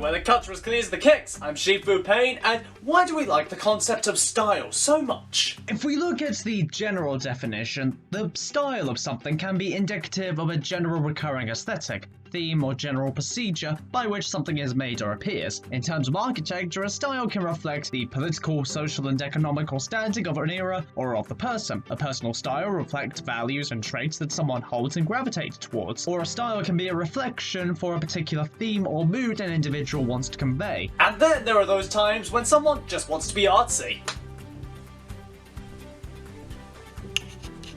where the cuts are as clear as the kicks. I'm Shifu Pain, and why do we like the concept of style so much? If we look at the general definition, the style of something can be indicative of a general recurring aesthetic, theme, or general procedure by which something is made or appears. In terms of architecture, a style can reflect the political, social, and economical standing of an era or of the person. A personal style reflects values and traits that someone holds and gravitates towards, or a style can be a reflection for a particular theme or mood an individual wants to convey. And then there are those times when someone just wants to be artsy.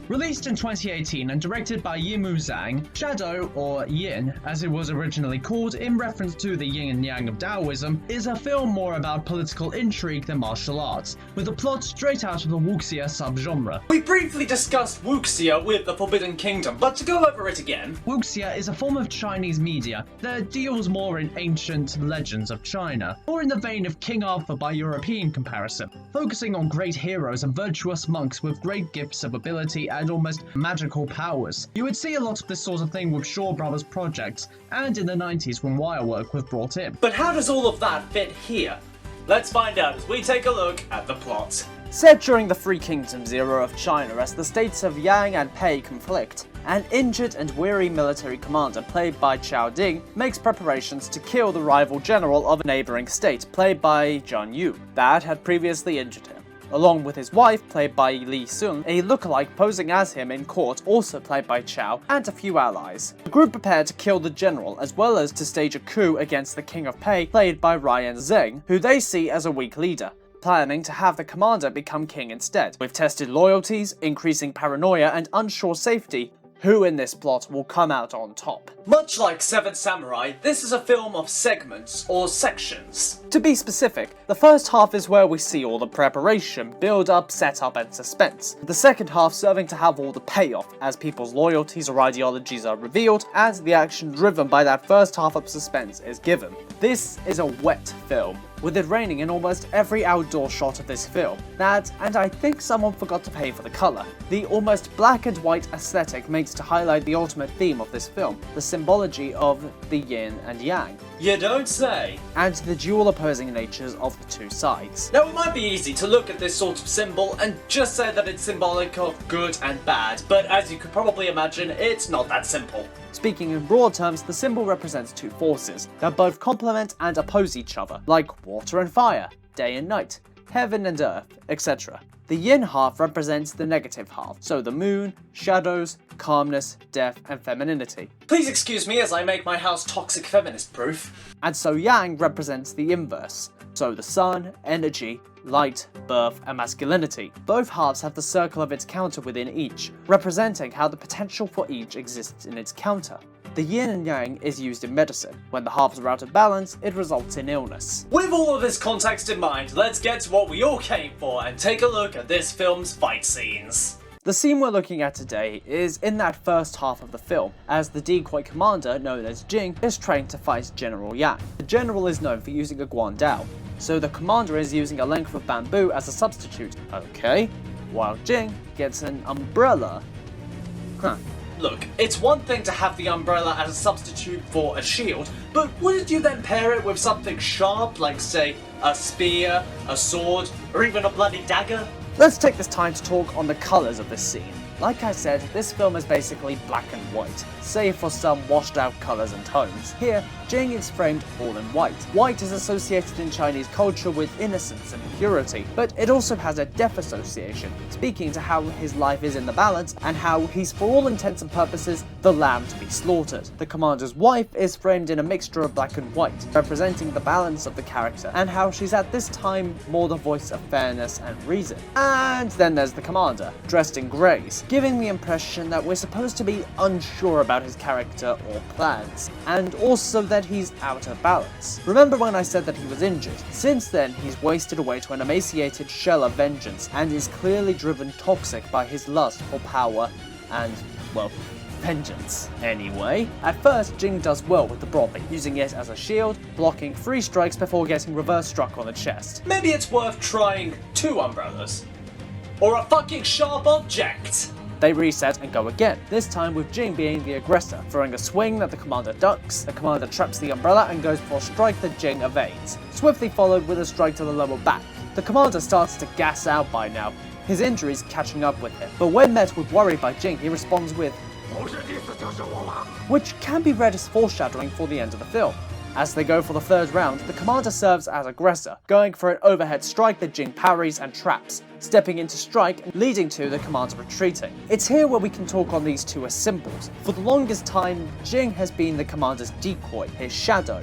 Released in 2018 and directed by Yimou Zhang, Shadow, or Yin, as it was originally called in reference to the yin and yang of Taoism, is a film more about political intrigue than martial arts, with a plot straight out of the wuxia subgenre. We briefly discussed wuxia with the Forbidden Kingdom, but to go over it again... Wuxia is a form of Chinese media that deals more in ancient legends of China, or in the vein of King Arthur by European comparison, focusing on great heroes and virtuous monks with great gifts of ability and almost magical powers. You would see a lot of this sort of thing with Shaw Brothers projects, and in the 90s when Wirework was brought in. But how does all of that fit here? Let's find out as we take a look at the plot. Set during the Three Kingdoms era of China as the states of Yang and Pei conflict, an injured and weary military commander played by Chao Ding makes preparations to kill the rival general of a neighbouring state played by Zhang Yu that had previously injured him, along with his wife played by Li Sun, a lookalike posing as him in court also played by Chao, and a few allies. The group prepared to kill the general as well as to stage a coup against the King of Pei played by Ryan Zheng, who they see as a weak leader, planning to have the commander become king instead. With tested loyalties, increasing paranoia and unsure safety, who in this plot will come out on top? Much like Seven Samurai, this is a film of segments or sections. To be specific, the first half is where we see all the preparation, build-up, setup, and suspense. The second half serving to have all the payoff, as people's loyalties or ideologies are revealed, and the action driven by that first half of suspense is given. This is a wet film, with it raining in almost every outdoor shot of this film. That, and I think someone forgot to pay for the colour. The almost black and white aesthetic makes to highlight the ultimate theme of this film, the symbology of the yin and yang. You don't say. And the dual opposing natures of the two sides. Now it might be easy to look at this sort of symbol and just say that it's symbolic of good and bad, but as you could probably imagine, it's not that simple. Speaking in broad terms, the symbol represents two forces that both complement and oppose each other, like water and fire, day and night, heaven and earth, etc. The yin half represents the negative half, so the moon, shadows, calmness, death, and femininity. Please excuse me as I make my house toxic feminist proof. And so yang represents the inverse, so the sun, energy, light, birth, and masculinity. Both halves have the circle of its counter within each, representing how the potential for each exists in its counter. The yin and yang is used in medicine. When the halves are out of balance, it results in illness. With all of this context in mind, let's get to what we all came for and take a look at this film's fight scenes. The scene we're looking at today is in that first half of the film, as the decoy commander, known as Jing, is trained to fight General Yang. The general is known for using a guandao, so the commander is using a length of bamboo as a substitute, okay, while Jing gets an umbrella. Look, it's one thing to have the umbrella as a substitute for a shield, but wouldn't you then pair it with something sharp, like say, a spear, a sword, or even a bloody dagger? Let's take this time to talk on the colours of this scene. Like I said, this film is basically black and white, save for some washed out colours and tones. Here, Jing is framed all in white. White is associated in Chinese culture with innocence and purity, but it also has a death association, speaking to how his life is in the balance and how he's for all intents and purposes the lamb to be slaughtered. The commander's wife is framed in a mixture of black and white, representing the balance of the character and how she's at this time more the voice of fairness and reason. And then there's the commander, dressed in greys, giving the impression that we're supposed to be unsure about his character or plans, and also that he's out of balance. Remember when I said that he was injured? Since then, he's wasted away to an emaciated shell of vengeance, and is clearly driven toxic by his lust for power and, well, vengeance. Anyway, at first Jing does well with the brother, using it as a shield, blocking 3 strikes before getting reverse struck on the chest. Maybe it's worth trying 2 umbrellas. Or a fucking sharp object. They reset and go again, this time with Jing being the aggressor, throwing a swing that the commander ducks, the commander traps the umbrella and goes for a strike that Jing evades, swiftly followed with a strike to the lower back. The commander starts to gas out by now, his injuries catching up with him, but when met with worry by Jing, he responds with which can be read as foreshadowing for the end of the film. As they go for the third round, the commander serves as aggressor, going for an overhead strike that Jing parries and traps, stepping into strike, leading to the commander retreating. It's here where we can talk on these two as symbols. For the longest time, Jing has been the commander's decoy, his shadow,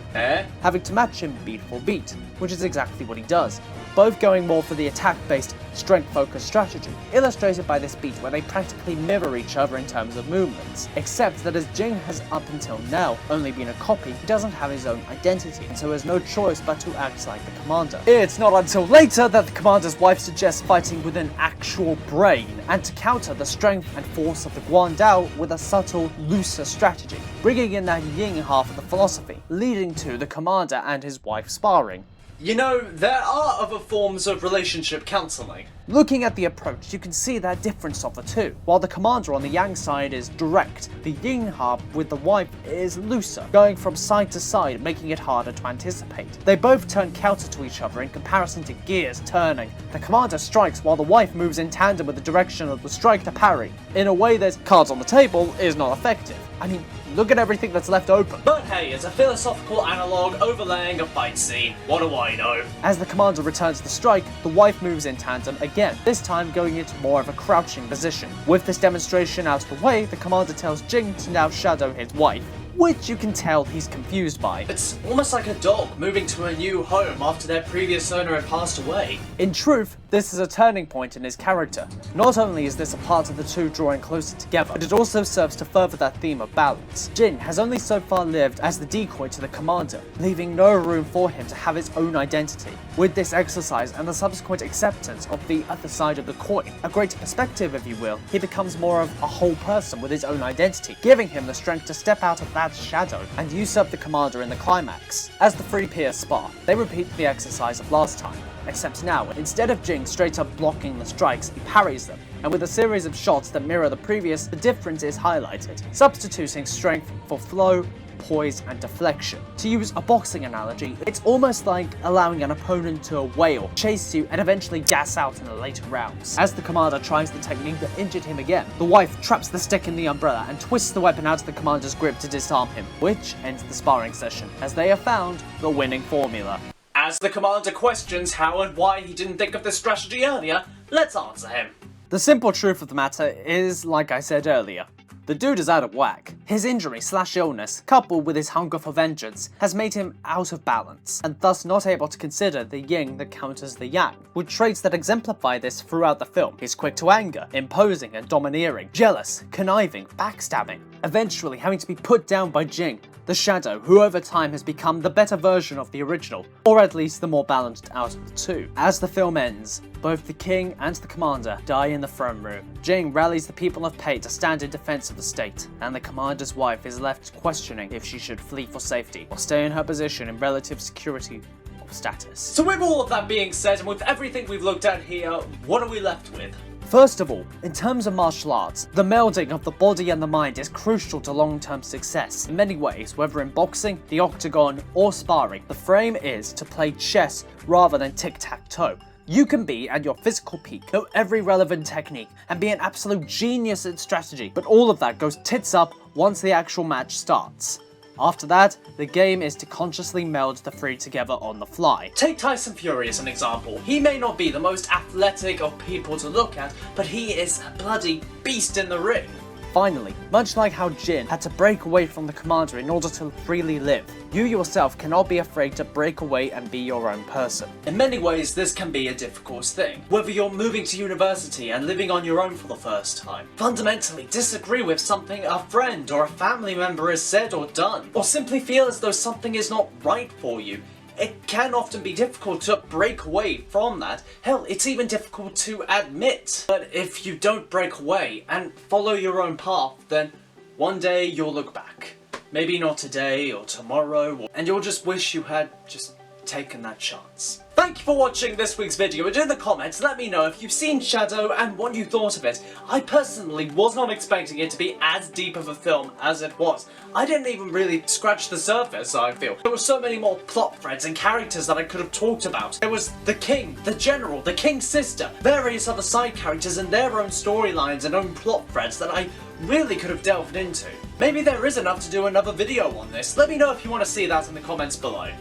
having to match him beat for beat, which is exactly what he does, both going more for the attack-based, strength-focused strategy, illustrated by this beat where they practically mirror each other in terms of movements, except that as Jing has up until now only been a copy, he doesn't have his own identity, and so has no choice but to act like the commander. It's not until later that the commander's wife suggests fighting with an actual brain, and to counter the strength and force of the Guandao with a subtle, looser strategy, bringing in that yin half of the philosophy, leading to the commander and his wife sparring. You know, there are other forms of relationship counseling. Looking at the approach, you can see that difference of the two. While the commander on the yang side is direct, the yin half with the wife is looser, going from side to side, making it harder to anticipate. They both turn counter to each other in comparison to gears turning. The commander strikes while the wife moves in tandem with the direction of the strike to parry, in a way that, cards on the table, is not effective. I mean, look at everything that's left open. But hey, it's a philosophical analogue overlaying a fight scene. What do I know? As the commander returns the strike, the wife moves in tandem again, this time going into more of a crouching position. With this demonstration out of the way, the commander tells Jing to now shadow his wife, which you can tell he's confused by. It's almost like a dog moving to a new home after their previous owner had passed away. In truth, this is a turning point in his character. Not only is this a part of the two drawing closer together, but it also serves to further that theme of balance. Jin has only so far lived as the decoy to the commander, leaving no room for him to have his own identity. With this exercise and the subsequent acceptance of the other side of the coin, a greater perspective if you will, he becomes more of a whole person with his own identity, giving him the strength to step out of that shadow and usurp the commander in the climax. As the three peers spar, they repeat the exercise of last time, except now, instead of Jing straight up blocking the strikes, he parries them, and with a series of shots that mirror the previous, the difference is highlighted, substituting strength for flow, poise, and deflection. To use a boxing analogy, it's almost like allowing an opponent to whale, chase you, and eventually gas out in the later rounds. As the commander tries the technique that injured him again, the wife traps the stick in the umbrella and twists the weapon out of the commander's grip to disarm him, which ends the sparring session, as they have found the winning formula. As the commander questions how and why he didn't think of this strategy earlier, let's answer him. The simple truth of the matter is, like I said earlier, the dude is out of whack. His injury/illness, coupled with his hunger for vengeance, has made him out of balance, and thus not able to consider the yin that counters the yang, with traits that exemplify this throughout the film. He's quick to anger, imposing and domineering, jealous, conniving, backstabbing, eventually having to be put down by Jing, the shadow, who over time has become the better version of the original, or at least the more balanced out of the two. As the film ends, both the king and the commander die in the throne room. Jing rallies the people of Pei to stand in defense of the state, and the commander's wife is left questioning if she should flee for safety, or stay in her position in relative security or status. So with all of that being said, and with everything we've looked at here, what are we left with? First of all, in terms of martial arts, the melding of the body and the mind is crucial to long-term success. In many ways, whether in boxing, the octagon, or sparring, the frame is to play chess rather than tic-tac-toe. You can be at your physical peak, know every relevant technique, and be an absolute genius at strategy, but all of that goes tits up once the actual match starts. After that, the game is to consciously meld the three together on the fly. Take Tyson Fury as an example. He may not be the most athletic of people to look at, but he is a bloody beast in the ring. Finally, much like how Jin had to break away from the commander in order to freely live, you yourself cannot be afraid to break away and be your own person. In many ways, this can be a difficult thing. Whether you're moving to university and living on your own for the first time, fundamentally disagree with something a friend or a family member has said or done, or simply feel as though something is not right for you, it can often be difficult to break away from that. Hell, it's even difficult to admit. But if you don't break away and follow your own path, then one day you'll look back. Maybe not today or tomorrow, and you'll just wish you had just taken that chance. Thank you for watching this week's video, and in the comments let me know if you've seen Shadow and what you thought of it. I personally was not expecting it to be as deep of a film as it was. I didn't even really scratch the surface, I feel. There were so many more plot threads and characters that I could have talked about. There was the king, the general, the king's sister, various other side characters and their own storylines and own plot threads that I really could have delved into. Maybe there is enough to do another video on this. Let me know if you want to see that in the comments below.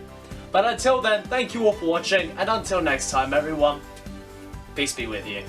But until then, thank you all for watching, and until next time everyone, peace be with you.